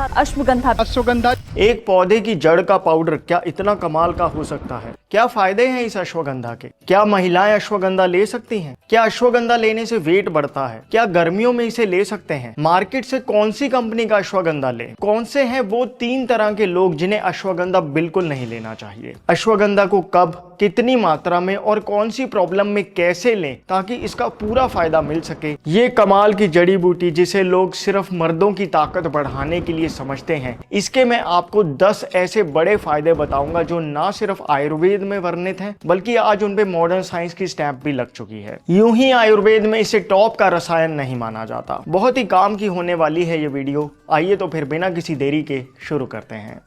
था अश्वगंधा। एक पौधे की जड़ का पाउडर क्या इतना कमाल का हो सकता है? क्या फायदे हैं इस अश्वगंधा के? क्या महिलाएं अश्वगंधा ले सकती हैं? क्या अश्वगंधा लेने से वेट बढ़ता है? क्या गर्मियों में इसे ले सकते हैं? मार्केट से कौन सी कंपनी का अश्वगंधा लें? कौन से हैं वो 3 तरह के लोग जिन्हें अश्वगंधा बिल्कुल नहीं लेना चाहिए? अश्वगंधा को कब, कितनी मात्रा में और कौन सी प्रॉब्लम में कैसे लें ताकि इसका पूरा फायदा मिल सके? ये कमाल की जड़ी बूटी जिसे लोग सिर्फ मर्दों की ताकत बढ़ाने के लिए समझते हैं, इसके मैं आपको 10 ऐसे बड़े फायदे बताऊंगा जो ना सिर्फ आयुर्वेद में वर्णित हैं बल्कि आज उन पे मॉडर्न साइंस की स्टैंप भी लग चुकी है। यूं ही आयुर्वेद में इसे टॉप का रसायन नहीं माना जाता। बहुत ही काम की होने वाली है ये वीडियो। आइए तो फिर बिना किसी देरी के शुरू करते हैं।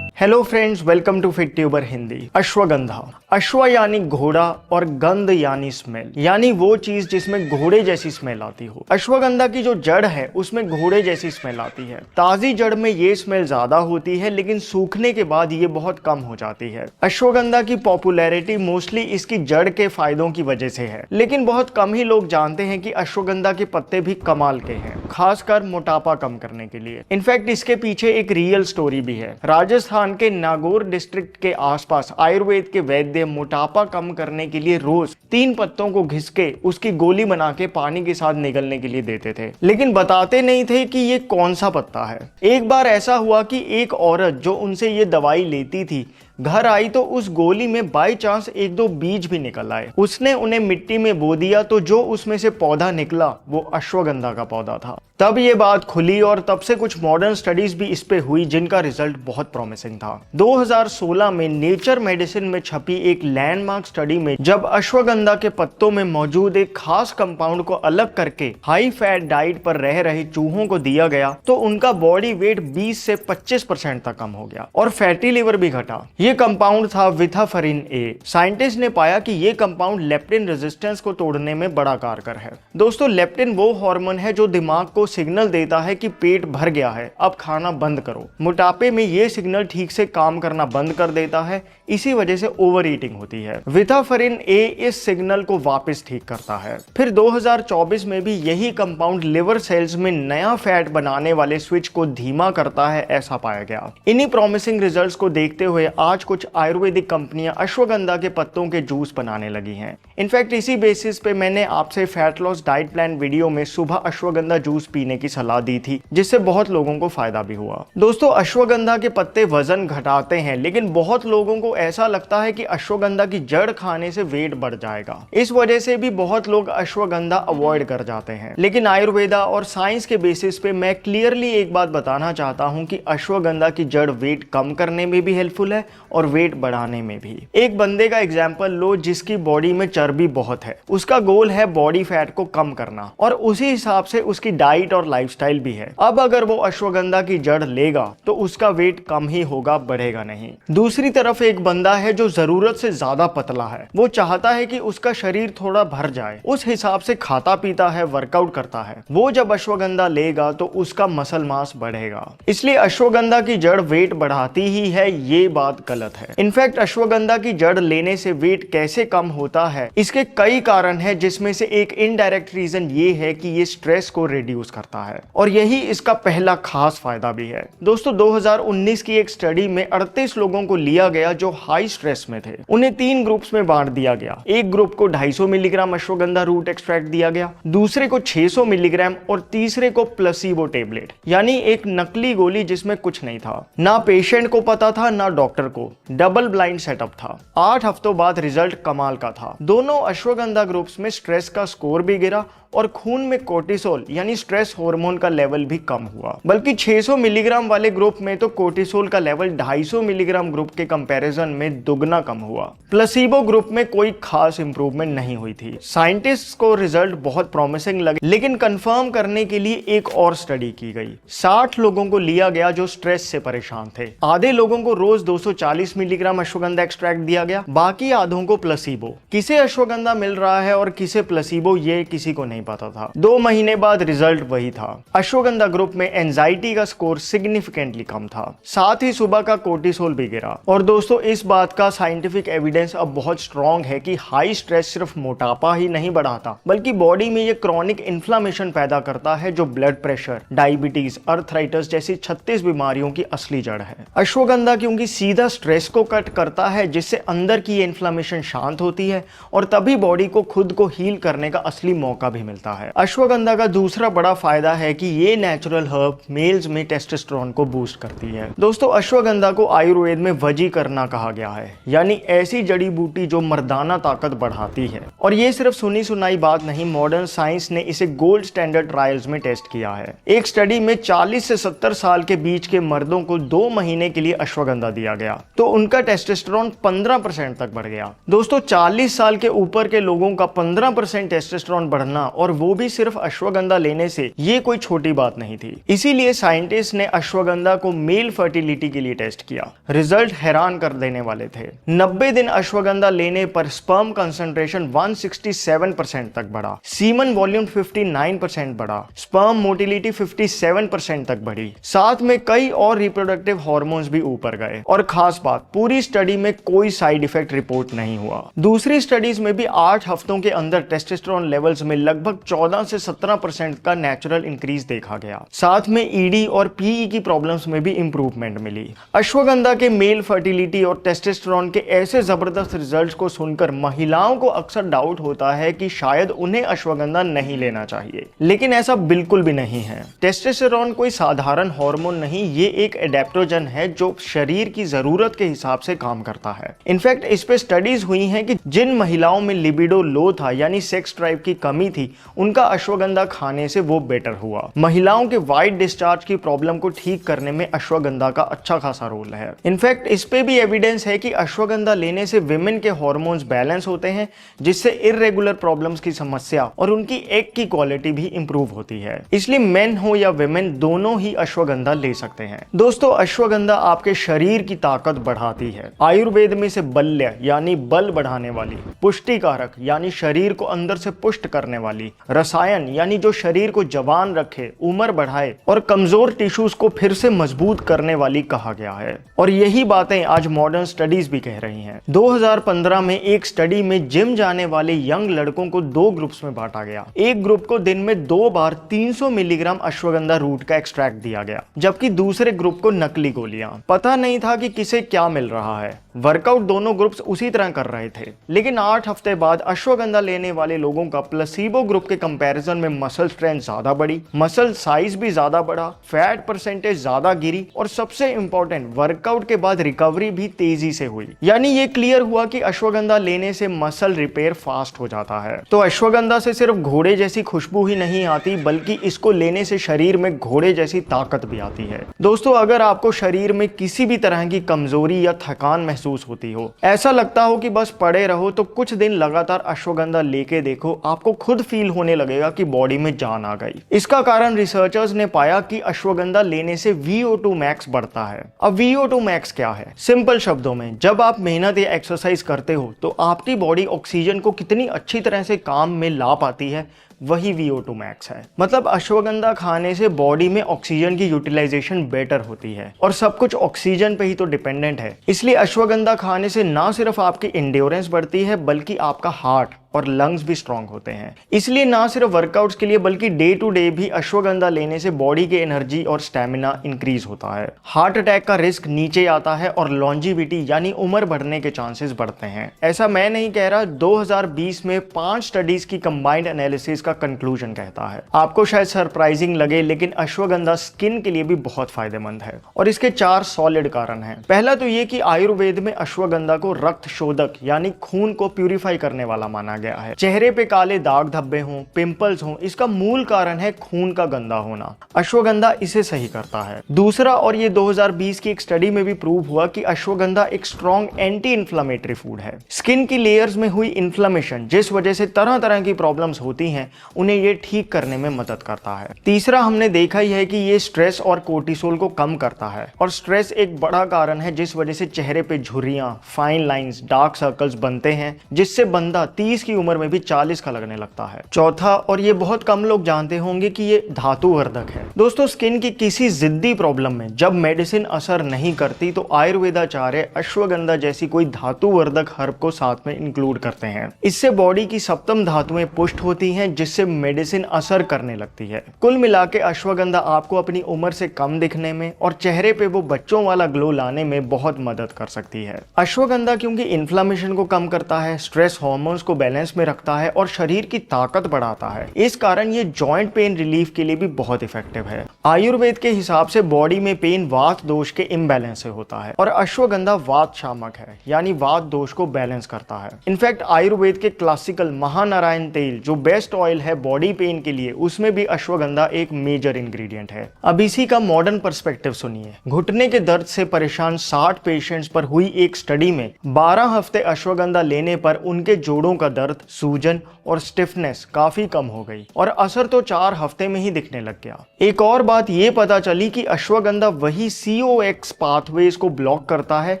Hello friends, welcome to Fit Tuber Hindi. Ashwagandha, अश्व यानी घोड़ा और गंध यानी स्मेल, यानी वो चीज जिसमें घोड़े जैसी स्मेल आती हो। अश्वगंधा की जो जड़ है उसमें घोड़े जैसी स्मेल आती है। ताजी जड़ में ये स्मेल ज्यादा होती है लेकिन सूखने के बाद ये बहुत कम हो जाती है। अश्वगंधा की पॉपुलैरिटी मोस्टली इसकी जड़ के फायदों की वजह से है, लेकिन बहुत कम ही लोग जानते हैं कि अश्वगंधा के पत्ते भी कमाल के हैं, खासकर मोटापा कम करने के लिए। इनफैक्ट इसके पीछे एक रियल स्टोरी भी है। राजस्थान के नागौर डिस्ट्रिक्ट के आसपास आयुर्वेद के वैद्य मोटापा कम करने के लिए रोज 3 पत्तों को घिस के उसकी गोली बना के पानी के साथ निगलने के लिए देते थे, लेकिन बताते नहीं थे कि ये कौन सा पत्ता है। एक बार ऐसा हुआ कि एक औरत जो उनसे ये दवाई लेती थी घर आई तो उस गोली में बाई चांस 1-2 बीज भी निकल आए। उसने उन्हें मिट्टी में बो दिया तो जो उसमें से पौधा निकला वो अश्वगंधा का पौधा था। तब ये बात खुली और तब से कुछ मॉडर्न स्टडीज भी इस पे हुई जिनका रिजल्ट बहुत प्रॉमिसिंग था। 2016 में नेचर मेडिसिन में छपी एक लैंडमार्क स्टडी में जब अश्वगंधा के पत्तों में मौजूद एक खास कंपाउंड को अलग करके हाई फैट डाइट पर रह रहे चूहों को दिया गया तो उनका बॉडी वेट 20 से 25% तक कम हो गया और फैटी लिवर भी घटा। ये कंपाउंड था विथाफरिन ए। साइंटिस्ट ने पाया कि ये कंपाउंड लेप्टिन रेजिस्टेंस को तोड़ने में बड़ा कारगर है। दोस्तों, लेप्टिन वो हार्मोन है जो दिमाग को सिग्नल देता है कि पेट भर गया है, अब खाना बंद करो। मोटापे में ये सिग्नल ठीक से काम करना बंद कर देता है, इसी वजह से ओवर ईटिंग होती है। विथाफरिन ए इस सिग्नल को वापस ठीक करता है। फिर 2024 में भी यही कंपाउंड लिवर सेल्स में नया फैट बनाने वाले स्विच को धीमा करता है, ऐसा पाया गया। इन्हीं प्रॉमिसिंग रिजल्ट्स को देखते हुए आज कुछ आयुर्वेदिक कंपनियां अश्वगंधा के पत्तों के जूस बनाने लगी हैं। इनफैक्ट इसी बेसिस पे मैंने आपसे fat loss diet plan video में सुबह अश्वगंधा जूस पीने की सलाह दी थी, जिससे बहुत लोगों को फायदा भी हुआ। दोस्तों, अश्वगंधा के पत्ते वजन घटाते हैं, लेकिन बहुत लोगों को ऐसा लगता है कि अश्वगंधा की जड़ खाने से वेट बढ़ जाएगा। इस वजह से भी बहुत लोग अश्वगंधा अवॉइड कर जाते हैं। लेकिन आयुर्वेदा और साइंस के बेसिस पे मैं क्लियरली एक बात बताना चाहता हूँ कि अश्वगंधा की जड़ वेट कम करने में भी हेल्पफुल है और वेट बढ़ाने में भी। एक बंदे का एग्जांपल लो जिसकी बॉडी में चर्बी बहुत है। उसका गोल है बॉडी फैट को कम करना और उसी हिसाब से उसकी डाइट और लाइफस्टाइल भी है। अब अगर वो अश्वगंधा की जड़ लेगा तो उसका वेट कम ही होगा, बढ़ेगा नहीं। दूसरी तरफ एक बंदा है जो जरूरत से ज्यादा पतला है। वो चाहता है कि उसका शरीर थोड़ा भर जाए, उस हिसाब से खाता पीता है, वर्कआउट करता है। वो जब अश्वगंधा लेगा तो उसका मसल मास बढ़ेगा। इसलिए अश्वगंधा की जड़ वेट बढ़ाती ही है, ये बात गलत है। इनफैक्ट अश्वगंधा की जड़ लेने से वेट कैसे कम होता है, इसके कई कारण हैं, जिसमें से एक इनडायरेक्ट रीजन ये है कि ये स्ट्रेस को रिड्यूस करता है और यही इसका पहला खास फायदा भी है। दोस्तों, 2019 की एक स्टडी में 38 लोगों को लिया गया जो हाई स्ट्रेस में थे। उन्हें 3 ग्रुप्स में बांट दिया गया। एक ग्रुप को 250 मिलीग्राम अश्वगंधा रूट एक्सट्रैक्ट दिया गया, दूसरे को 600 मिलीग्राम और तीसरे को प्लेसिबो टेबलेट, यानी एक नकली गोली जिसमें कुछ नहीं था। ना पेशेंट को पता था ना डॉक्टर को। डबल ब्लाइंड सेटअप था। 8 हफ्तों बाद रिजल्ट कमाल का था। दोनों अश्वगंधा ग्रुप्स में स्ट्रेस का स्कोर भी गिरा और खून में कोर्टिसोल यानी स्ट्रेस हार्मोन का लेवल भी कम हुआ। बल्कि 600 मिलीग्राम वाले ग्रुप में तो कोर्टिसोल का लेवल 250 मिलीग्राम ग्रुप के कंपैरिजन में दुगना कम हुआ। प्लेसिबो ग्रुप में कोई खास इंप्रूवमेंट नहीं हुई थी। साइंटिस्ट्स को रिजल्ट बहुत प्रॉमिसिंग लगे, लेकिन कंफर्म करने के लिए एक और स्टडी की गई। 60 लोगों को लिया गया जो स्ट्रेस से परेशान थे। आधे लोगों को रोज 240 मिलीग्राम अश्वगंधा एक्सट्रैक्ट दिया गया, बाकी आधों को प्लेसिबो। किसे अश्वगंधा मिल रहा है और किसे प्लेसिबो, ये किसी को नहीं नहीं पाता था। 2 महीने बाद रिजल्ट वही था। अश्वगंधा ग्रुप में एंजाइटी का स्कोर सिग्निफिकेंटली कम था, साथ ही सुबह का कोर्टिसोल भी गिरा। और दोस्तों इस बात का साइंटिफिक एविडेंस अब बहुत स्ट्रॉन्ग है कि हाई स्ट्रेस सिर्फ मोटापा ही नहीं बढ़ाता, बल्कि बॉडी में ये क्रॉनिक इन्फ्लामेशन पैदा करता है जो ब्लड प्रेशर, डायबिटीज, अर्थराइटिस जैसी 36 बीमारियों की असली जड़ है। अश्वगंधा क्योंकि सीधा स्ट्रेस को कट करता है, जिससे अंदर की इन्फ्लामेशन शांत होती है और तभी बॉडी को खुद को हील करने का असली मौका भी मिलता है। अश्वगंधा का दूसरा बड़ा फायदा है कि ये नेचुरल हर्ब मेल्स में टेस्टोस्टेरोन को बूस्ट करती है। दोस्तों अश्वगंधा को आयुर्वेद में वजीकरना कहा गया है, यानी ऐसी जड़ी बूटी जो मर्दाना ताकत बढ़ाती है। और ये सिर्फ सुनी सुनाई बात नहीं, मॉडर्न साइंस ने इसे गोल्ड स्टैंडर्ड ट्रायल्स में टेस्ट किया है। एक स्टडी में 40 से 70 साल के बीच के मर्दों को 2 महीने के लिए अश्वगंधा दिया गया तो उनका टेस्टोस्टेरोन 15% तक बढ़ गया। दोस्तों 40 साल के ऊपर के लोगों का 15% टेस्टोस्टेरोन बढ़ना, और वो भी सिर्फ अश्वगंधा लेने से, ये कोई छोटी बात नहीं थी। इसीलिए साइंटिस्ट ने अश्वगंधा को मेल फर्टिलिटी के लिए टेस्ट किया। रिजल्ट हैरान कर देने वाले थे। 90 दिन अश्वगंधा लेने पर स्पर्म कंसंट्रेशन 167% तक बढ़ा, सीमन वॉल्यूम 59% बढ़ा, स्पर्म मोटिलिटी 57% तक बढ़ी, साथ में कई और रिप्रोडक्टिव हार्मोन्स भी ऊपर गए। और खास बात, पूरी स्टडी में कोई साइड इफेक्ट रिपोर्ट नहीं हुआ। दूसरी स्टडीज में भी 8 हफ्तों के अंदर टेस्टोस्टेरोन लेवल्स में लगभग 14 से 17% का नेचुरल इंक्रीज देखा गया। साथ में ईडी और पीई की प्रॉब्लम्स में भी इंप्रूवमेंट मिली। अश्वगंधा के मेल फर्टिलिटी और टेस्टोस्टेरोन के ऐसे जबरदस्त रिजल्ट्स को सुनकर महिलाओं को अक्सर डाउट होता है कि शायद उन्हें अश्वगंधा नहीं लेना चाहिए, लेकिन ऐसा बिल्कुल भी नहीं है। टेस्टोस्टेरोन कोई साधारण हार्मोन नहीं, ये एक एडेप्टोजन है जो शरीर की जरूरत के हिसाब से काम करता है। इनफैक्ट इस पे स्टडीज हुई हैं कि जिन महिलाओं में लिबिडो लो था, यानी सेक्स ड्राइव की कमी थी, उनका अश्वगंधा खाने से वो बेटर हुआ। महिलाओं के वाइट डिस्चार्ज की प्रॉब्लम को ठीक करने में अश्वगंधा का अच्छा खासा रोल है। इनफैक्ट इस पे भी एविडेंस है कि अश्वगंधा लेने से विमेन के हार्मोन्स बैलेंस होते हैं, जिससे इर्रेगुलर प्रॉब्लम्स की समस्या और उनकी एग की क्वालिटी भी इंप्रूव होती है। इसलिए मेन हो या विमेन, दोनों ही अश्वगंधा ले सकते हैं। दोस्तों अश्वगंधा आपके शरीर की ताकत बढ़ाती है। आयुर्वेद में इसे बल्य यानी बल बढ़ाने वाली, पुष्टिकारक यानी शरीर को अंदर से पुष्ट करने वाली, रसायन यानी जो शरीर को जवान रखे, उम्र बढ़ाए और कमजोर टिश्यूज को फिर से मजबूत करने वाली कहा गया है। और यही बातें आज मॉडर्न स्टडीज भी कह रही हैं। 2015 में एक स्टडी में जिम जाने वाले यंग लड़कों को 2 ग्रुप्स में बांटा गया। एक ग्रुप को दिन में 2 बार 300 मिलीग्राम अश्वगंधा रूट का एक्सट्रैक्ट दिया गया, जबकि दूसरे ग्रुप को नकली गोलियां। पता नहीं था कि किसे क्या मिल रहा है। वर्कआउट दोनों ग्रुप्स उसी तरह कर रहे थे, लेकिन 8 हफ्ते बाद अश्वगंधा लेने वाले लोगों का प्लेसिबो ग्रुप के कंपैरिजन में मसल स्ट्रेंथ ज्यादा बढ़ी, मसल साइज भी ज्यादा बढ़ा, फैट परसेंटेज ज्यादा गिरी और सबसे इंपॉर्टेंट, वर्कआउट के बाद रिकवरी भी तेजी से हुई। यानी ये क्लियर हुआ कि अश्वगंधा लेने से मसल रिपेयर फास्ट हो जाता है। तो अश्वगंधा से सिर्फ घोड़े जैसी खुशबू ही नहीं आती, बल्कि इसको लेने से शरीर में घोड़े जैसी ताकत भी आती है। दोस्तों अगर आपको शरीर में किसी भी तरह की कमजोरी या थकान महसूस होती हो, ऐसा लगता हो कि बस पड़े रहो, तो कुछ दिन लगातार अश्वगंधा लेके देखो, आपको खुद फील होने लगेगा कि बॉडी में जान आ गई। इसका कारण रिसर्चर्स ने पाया कि अश्वगंधा लेने से VO2 मैक्स बढ़ता है। अब VO2 मैक्स क्या है? सिंपल शब्दों में, जब आप मेहनत या एक्सरसाइज करते हो तो आपकी बॉडी ऑक्सीजन को कितनी अच्छी तरह से काम में ला पाती है, वही VO2 मैक्स है। मतलब अश्वगंधा खाने से बॉडी में ऑक्सीजन की यूटिलाइजेशन बेटर होती है और सब कुछ ऑक्सीजन पे ही तो डिपेंडेंट है। इसलिए अश्वगंधा खाने से ना सिर्फ आपकी एंड्योरेंस बढ़ती है, बल्कि आपका हार्ट और लंग्स भी स्ट्रांग होते हैं। इसलिए ना सिर्फ वर्कआउट्स के लिए बल्कि डे टू डे भी अश्वगंधा लेने से बॉडी के एनर्जी और स्टैमिना इंक्रीज होता है, हार्ट अटैक का रिस्क नीचे आता है और लॉन्जिविटी यानी उम्र बढ़ने के चांसेस बढ़ते हैं। ऐसा मैं नहीं कह रहा, 2020 में 5 स्टडीज की कंबाइंड एनालिसिस का कंक्लूजन कहता है। आपको शायद सरप्राइजिंग लगे, लेकिन अश्वगंधा स्किन के लिए भी बहुत फायदेमंद है और इसके 4 सॉलिड कारण हैं। पहला तो ये कि आयुर्वेद में अश्वगंधा को रक्त शोधक यानी खून को प्यूरिफाई करने वाला माना गया है। चेहरे पे काले दाग धब्बे हों, पिंपल्स हों, इसका मूल कारण है खून का गंदा होना। अश्वगंधा इसे सही करता है। दूसरा, और ये 2020 की एक स्टडी में भी प्रूव हुआ कि अश्वगंधा एक स्ट्रॉन्ग एंटी इन्फ्लेमेटरी फूड है। स्किन की लेयर्स में हुई इन्फ्लेमेशन, जिस वजह से तरह तरह की प्रॉब्लम्स होती हैं, उन्हें ये ठीक करने में मदद करता है। तीसरा, हमने देखा ही है कि ये स्ट्रेस और कोर्टिसोल को कम करता है और स्ट्रेस एक बड़ा कारण है जिस वजह से चेहरे पे झुर्रियां, फाइन लाइंस, डार्क सर्कल्स बनते हैं, जिससे बंदा 30 की उम्र में भी 40 का लगने लगता है। चौथा, और ये बहुत कम लोग जानते होंगे कि ये धातुवर्धक है। दोस्तों, स्किन की किसी जिद्दी प्रॉब्लम में जब मेडिसिन असर नहीं करती तो आयुर्वेदाचार्य अश्वगंधा जैसी कोई धातुवर्धक हर्ब को साथ में इंक्लूड करते हैं। इससे बॉडी की सप्तम धातुएं पुष्ट होती हैं, जिससे मेडिसिन असर करने लगती है। कुल मिला के अश्वगंधा आपको अपनी उम्र से कम दिखने में और चेहरे पे वो बच्चों वाला ग्लो लाने में बहुत मदद कर सकती है। अश्वगंधा क्योंकि इन्फ्लामेशन को कम करता है, स्ट्रेस हार्मोन्स को बैलेंस में रखता है और शरीर की ताकत बढ़ाता है, इस कारण ये जॉइंट पेन रिलीफ के लिए भी बहुत इफेक्टिव है। आयुर्वेद के हिसाब से बॉडी में पेन वात दोष के इम्बैलेंस से होता है और अश्वगंधा वात शामक है, यानी वात दोष को बैलेंस करता है। इनफैक्ट आयुर्वेद के क्लासिकल महानारायण तेल जो बेस्ट ऑयल है बॉडी पेन के लिए, उसमें भी अश्वगंधा एक मेजर इंग्रेडिएंट है। अब इसी का मॉडर्न पर्सपेक्टिव सुनिए। घुटने के दर्द से परेशान 60 पेशेंट्स पर हुई एक स्टडी में 12 हफ्ते अश्वगंधा लेने पर उनके जोड़ों का दर्द, सूजन और स्टिफनेस काफी कम हो गई और असर तो 4 हफ्ते में ही दिखने लग गया। एक और बात ये पता चली कि अश्वगंधा वही COX पाथवेज को ब्लॉक करता है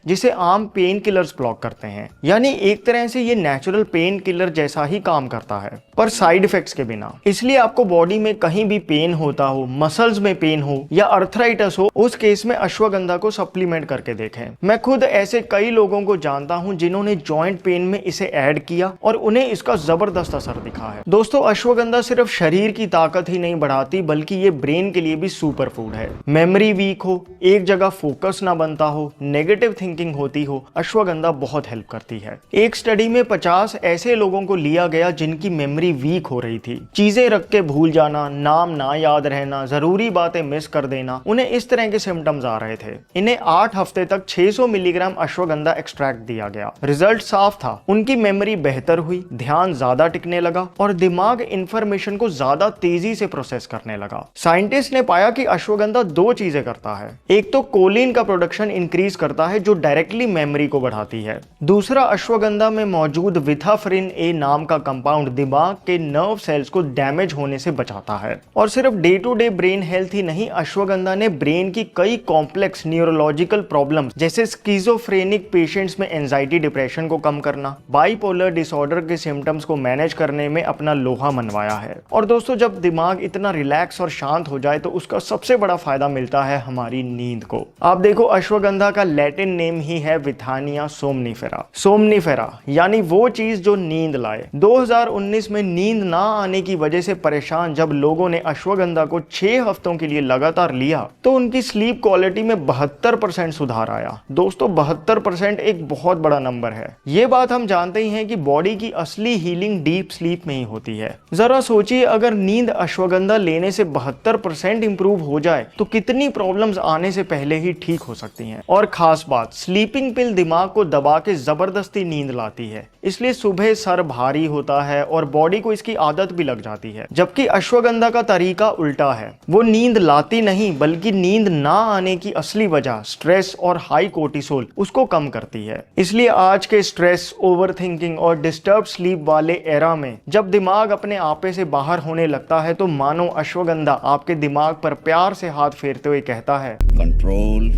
जिसे आम पेन किलर्स ब्लॉक करते हैं, यानी एक तरह से ये नेचुरल पेन किलर जैसा ही काम करता है, पर साइड इफेक्ट्स के बिना। इसलिए आपको बॉडी में कहीं भी पेन होता हो, मसल्स में पेन हो या अर्थराइटिस हो, उस केस में अश्वगंधा को सप्लीमेंट करके देखें। मैं खुद ऐसे कई लोगों को जानता हूं जिन्होंने जॉइंट पेन में इसे ऐड किया और उन्हें इसका जबरदस्त असर दिखा है। दोस्तों, अश्वगंधा सिर्फ शरीर की ताकत ही नहीं बढ़ाती बल्कि ये ब्रेन के लिए भी सुपर फूड है। मेमोरी वीक हो, एक जगह फोकस ना बनता हो, नेगेटिव थिंकिंग होती हो, अश्वगंधा बहुत हेल्प करती है। एक स्टडी में 50 ऐसे लोगों को लिया गया जिनकी मेमोरी वीक हो रही थी, चीजें रख के भूल जाना, नाम ना याद रहना, जरूरी बातें मिस कर देना, उन्हें इस तरह के सिम्टम्स आ रहे थे। इन्हें 8 हफ्ते तक 600 मिलीग्राम अश्वगंधा एक्सट्रैक्ट दिया गया। रिजल्ट साफ था, उनकी मेमोरी बेहतर हुई, ध्यान ज्यादा टिकने लगा और दिमाग इंफॉर्मेशन को ज्यादा तेजी से प्रोसेस करने लगा। साइंटिस्ट ने पाया कि अश्वगंधा 2 चीजें करता है। एक तो कोलिन का प्रोडक्शन इंक्रीज करता है जो डायरेक्टली मेमोरी को बढ़ाती है। दूसरा, अश्वगंधा में मौजूद विथाफरिन ए नाम का कंपाउंड दिमाग के नर्व सेल्स को डैमेज होने से बचाता है। और सिर्फ day to day brain health ही नहीं, अश्वगंधा ने ब्रेन की कई कॉम्प्लेक्स न्यूरोलॉजिकल प्रॉब्लम्स जैसे स्किज़ोफ्रेनिक पेशेंट्स में एंजाइटी डिप्रेशन को कम करना, बाइपोलर डिसऑर्डर के सिम्टम्स को मैनेज करने में अपना लोहा मनवाया है। और दोस्तों, जब दिमाग इतना रिलैक्स और शांत हो जाए तो उसका सबसे बड़ा फायदा मिलता है हमारी नींद को। आप देखो, अश्वगंधा का लैटिन नेम ही है विथानिया सोमनिफेरा। सोमनिफेरा यानी वो चीज जो नींद लाए। 2019 में नींद ना आने की वजह से परेशान जब लोगों ने अश्वगंधा को 6 हफ्तों के लिए लगातार लिया तो उनकी स्लीप क्वालिटी में 72% सुधार आया। दोस्तों, 72% एक बहुत बड़ा नंबर है। ये बात हम जानते ही हैं कि बॉडी की असली हीलिंग डीप स्लीप में ही होती है। जरा सोचिए, अगर नींद अश्वगंधा लेने से 72% इंप्रूव हो जाए तो कितनी प्रॉब्लम्स आने से पहले ही ठीक हो सकती हैं। और खास बात, स्लीपिंग पिल दिमाग को दबा के जबरदस्ती नींद लाती है, इसलिए सुबह सर भारी होता है और बॉडी को इसकी आदत भी लग जाती है। जबकि अश्वगंधा का तरीका उल्टा है, वो नींद लाती नहीं बल्कि नींद ना आने की असली वजह स्ट्रेस और हाई कोर्टिसोल उसको कम करती है। इसलिए आज के स्ट्रेस, ओवरथिंकिंग और डिस्टर्ब स्लीप वाले एरा में जब दिमाग अपने आपे से बाहर होने लगता है तो मानो अश्वगंधा आपके दिमाग पर प्यार से हाथ फेरते हुए कहता है, कंट्रोल।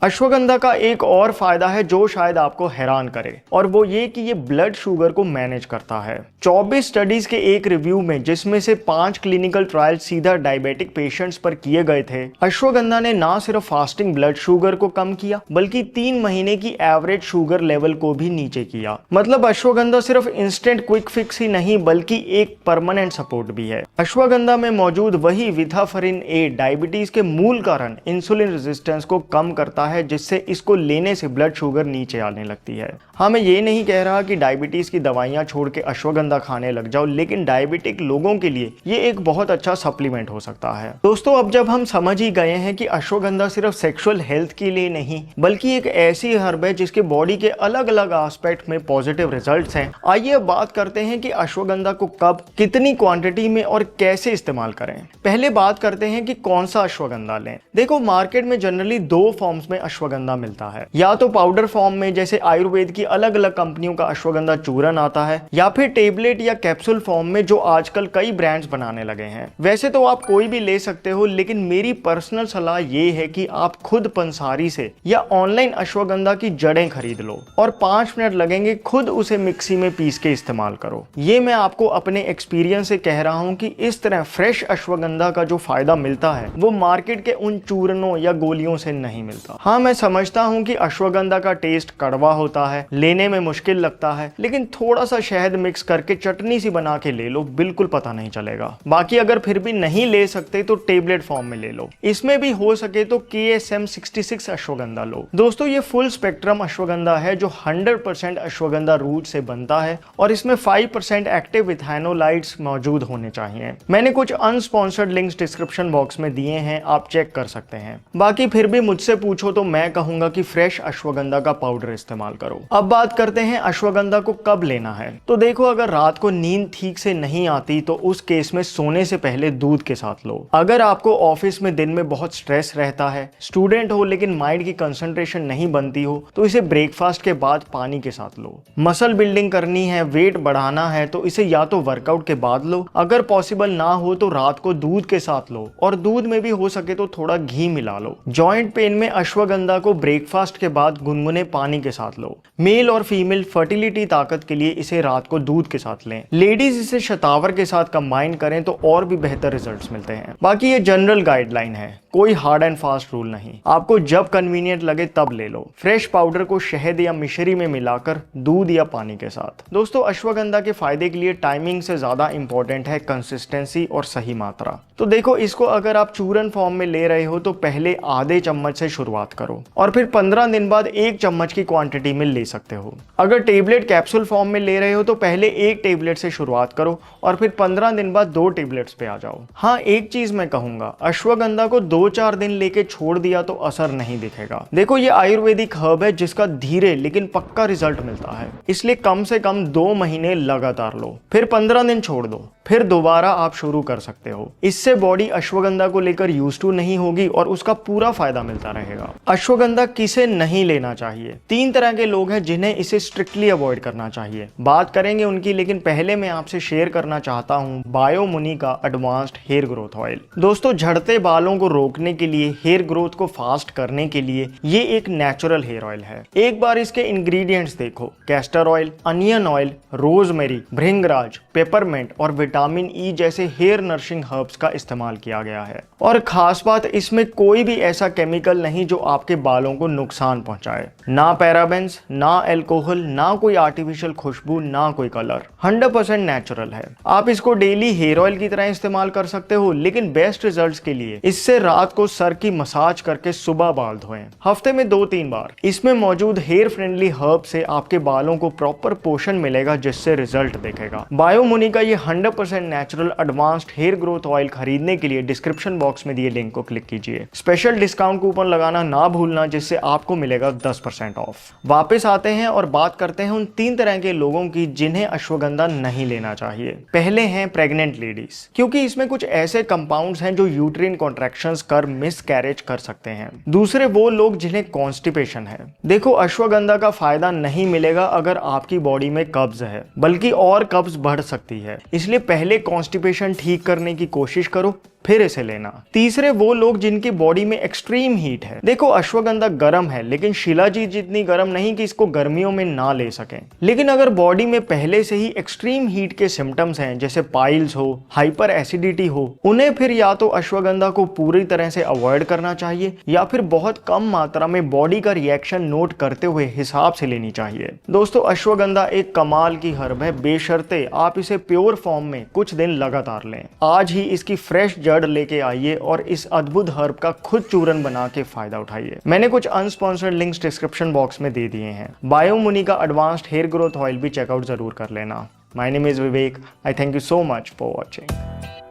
अश्वगंधा का एक और फायदा है जो शायद आपको हैरान करे, और वो ये कि ये ब्लड शुगर को मैनेज करता है। 24 स्टडीज के एक रिव्यू में, जिसमें से 5 क्लिनिकल ट्रायल सीधा डायबिटिक पेशेंट्स पर किए गए थे, अश्वगंधा ने ना सिर्फ फास्टिंग ब्लड शुगर को कम किया बल्कि 3 महीने की एवरेज शुगर लेवल को भी नीचे किया। मतलब अश्वगंधा सिर्फ इंस्टेंट क्विक फिक्स ही नहीं बल्कि एक परमानेंट सपोर्ट भी है। अश्वगंधा में मौजूद वही विथाफरिन ए डायबिटीज के मूल कारण इंसुलिन रेजिस्टेंस को कम करता है, जिससे इसको लेने से ब्लड शुगर नीचे आने लगती है। हाँ, मैं ये नहीं कह रहा कि डायबिटीज की दवाइयां छोड़ के अश्वगंधा खाने लग जाओ, लेकिन डायबिटिक लोगों के लिए ये एक बहुत अच्छा सप्लीमेंट हो सकता है। दोस्तों, अब जब हम समझ ही गए हैं कि अश्वगंधा सिर्फ सेक्सुअल हेल्थ के लिए नहीं बल्कि एक ऐसी हर्ब है जिसके बॉडी के अलग अलग एस्पेक्ट में पॉजिटिव रिजल्ट्स हैं, आइए अब बात करते हैं कि अश्वगंधा को कब, कितनी क्वांटिटी में और कैसे इस्तेमाल करें। पहले बात करते हैं कि कौन सा अश्वगंधा लें। देखो, मार्केट में जनरली 2 फॉर्म्स में अश्वगंधा मिलता है, या तो पाउडर फॉर्म में जैसे आयुर्वेद की अलग अलग कंपनियों का अश्वगंधा चूरन आता है, या फिर टेबलेट टेबलेट या कैप्सूल फॉर्म में जो आजकल कई ब्रांड्स बनाने लगे हैं। वैसे तो आप कोई भी ले सकते हो, लेकिन मेरी पर्सनल सलाह ये है कि आप खुद पंसारी से या ऑनलाइन अश्वगंधा की जड़ें खरीद लो और 5 मिनट लगेंगे, खुद उसे मिक्सी में पीस के इस्तेमाल करो। ये मैं आपको अपने एक्सपीरियंस से कह रहा हूँ कि इस तरह फ्रेश अश्वगंधा का जो फायदा मिलता है वो मार्केट के उन चूर्णों या गोलियों से नहीं मिलता। हाँ, मैं समझता हूँ कि अश्वगंधा का टेस्ट कड़वा होता है, लेने में मुश्किल लगता है, लेकिन थोड़ा सा शहद मिक्स करके चटनी सी बना के ले लो, बिल्कुल पता नहीं चलेगा। बाकी अगर फिर भी नहीं ले सकते तो टेबलेट फॉर्म में ले लो। इसमें भी हो सके तो KSM 66 अश्वगंधा लो। दोस्तों, ये फुल स्पेक्ट्रम अश्वगंधा है जो 100% अश्वगंधा रूट से बनता है और इसमें 5% एक्टिव इथेनोलाइट्स मौजूद होने चाहिए। मैंने कुछ अनस्पॉन्सर्ड लिंक्स डिस्क्रिप्शन बॉक्स में दिए हैं, आप चेक कर सकते हैं। बाकी फिर भी मुझसे पूछो तो मैं कहूंगा कि फ्रेश अश्वगंधा का पाउडर इस्तेमाल करो। अब बात करते हैं अश्वगंधा को कब लेना है। तो देखो, अगर रात को नींद ठीक से नहीं आती तो उस केस में सोने से पहले दूध के साथ लो। अगर आपको ऑफिस में दिन में बहुत स्ट्रेस रहता है, स्टूडेंट हो लेकिन माइंड की कंसंट्रेशन नहीं बनती हो, तो इसे ब्रेकफास्ट के बाद पानी के साथ लो। मसल बिल्डिंग करनी है, वेट बढ़ाना है तो इसे या तो वर्कआउट के बाद लो, अगर पॉसिबल ना हो तो रात को दूध के साथ लो और दूध में भी हो सके तो थोड़ा घी मिला लो। जॉइंट पेन में अश्वगंधा को ब्रेकफास्ट के बाद गुनगुने पानी के साथ लो। मेल और फीमेल फर्टिलिटी ताकत के लिए इसे रात को दूध के साथ लें। लेडीज इसे शतावर के साथ कंबाइन करें तो और भी बेहतर रिजल्ट्स मिलते हैं। बाकी ये जनरल गाइडलाइन है, कोई हार्ड एंड फास्ट रूल नहीं। आपको जब कन्वीनियंट लगे तब ले लो। फ्रेश पाउडर को शहद या मिश्री में मिलाकर दूध या पानी के साथ। दोस्तों, अश्वगंधा के फायदे के लिए टाइमिंग से ज्यादा इंपॉर्टेंट है कंसिस्टेंसी और सही मात्रा। तो देखो, इसको अगर आप चूरन फॉर्म में ले रहे हो तो पहले आधे चम्मच से शुरुआत करो और फिर 15 दिन बाद 1 चम्मच की क्वांटिटी में ले सकते हो। अगर टेबलेट कैप्सूल फॉर्म में ले रहे हो तो पहले 1 टेबलेट से शुरुआत करो और फिर 15 दिन बाद 2 टेबलेट्स पे आ जाओ। हाँ, एक चीज मैं कहूंगा, अश्वगंधा को 2-4 दिन लेके छोड़ दिया तो असर नहीं दिखेगा। देखो, ये आयुर्वेदिक हर्ब है जिसका धीरे लेकिन पक्का रिजल्ट मिलता है, इसलिए कम से कम 2 महीने लगातार लो, फिर 15 दिन छोड़ दो, फिर दोबारा आप शुरू कर सकते हो। इससे बॉडी अश्वगंधा को लेकर यूज्ड टू नहीं होगी और उसका पूरा फायदा मिलता रहेगा। अश्वगंधा किसे नहीं लेना चाहिए? 3 तरह के लोग हैं जिन्हें इसे स्ट्रिक्टली अवॉइड करना चाहिए। बात करेंगे उनकी, लेकिन पहले मैं आपसे शेयर करना चाहता हूं बायोमुनि का एडवांस्ड हेयर ग्रोथ ऑयल। दोस्तों, झड़ते बालों को रोकने के लिए, हेयर ग्रोथ को फास्ट करने के लिए ये एक नेचुरल हेयर ऑयल है। एक बार इसके इंग्रेडिएंट्स देखो, castor oil, onion oil, rosemary, bhringraj, peppermint और विटामिन ई जैसे हेयर नरिशिंग हर्ब्स का इस्तेमाल किया गया है। और खास बात, इसमें कोई भी ऐसा केमिकल नहीं जो आपके बालों को नुकसान पहुंचाए। ना पैराबेंस, ना अल्कोहल, ना कोई आर्टिफिशियल खुशबू, ना कोई कलर, 100% नेचुरल है। आप इसको डेली हेयर ऑयल की तरह इस्तेमाल कर सकते हो, लेकिन बेस्ट रिजल्ट्स के लिए इससे रात को सर की मसाज करके सुबह बाल धोएं, हफ्ते में 2-3 बार। इसमें मौजूद हेयर फ्रेंडली हर्ब से आपके बालों को प्रॉपर पोषण मिलेगा, जिससे रिजल्ट दिखेगा। बायोमुनि का ये 100% natural advanced hair growth oil खरीदने के लिए डिस्क्रिप्शन बॉक्स में दिए लिंक को क्लिक कीजिए। स्पेशल डिस्काउंट कूपन लगाना ना भूलना, जिससे आपको मिलेगा 10% ऑफ। वापस आते हैं और बात करते हैं उन 3 तरह के लोगों की जिन्हें अश्वगंधा नहीं लेना चाहिए। पहले हैं प्रेग्नेंट लेडीज, क्योंकि इसमें कुछ ऐसे कंपाउंड्स हैं जो यूट्रिन कॉन्ट्रैक्शंस कर मिसकैरेज कर सकते हैं। दूसरे वो लोग जिन्हें कॉन्स्टिपेशन है। देखो, अश्वगंधा का फायदा नहीं मिलेगा अगर आपकी बॉडी में कब्ज है, बल्कि और कब्ज बढ़ सकती है। इसलिए पहले कॉन्स्टिपेशन ठीक करने की कोशिश करो, फिर इसे लेना। तीसरे वो लोग जिनकी बॉडी में एक्सट्रीम हीट है। देखो, अश्वगंधा गर्म है, लेकिन शिलाजीत जितनी गर्म नहीं कि इसको गर्मियों में ना ले सकें। लेकिन अगर बॉडी में पहले से ही एक्सट्रीम हीट के सिम्टम्स हैं, जैसे पाइल्स हो, हाइपर एसिडिटी हो, उन्हें फिर या तो अश्वगंधा को पूरी तरह से अवॉइड करना चाहिए या फिर बहुत कम मात्रा में बॉडी का रिएक्शन नोट करते हुए हिसाब से लेनी चाहिए। दोस्तों, अश्वगंधा एक कमाल की हर्ब है, बेशर्ते आप इसे प्योर फॉर्म में कुछ दिन लगातार लें। आज ही इसकी फ्रेश जड़ लेके आइए और इस अद्भुत हर्ब का खुद चूरन बना के फायदा उठाइए। मैंने कुछ अनस्पॉन्सर्ड लिंक्स डिस्क्रिप्शन बॉक्स में दे दिए हैं। बायोमुनि का एडवांस्ड हेयर ग्रोथ ऑयल भी चेकआउट जरूर कर लेना। My name is Vivek. I thank you so much for watching.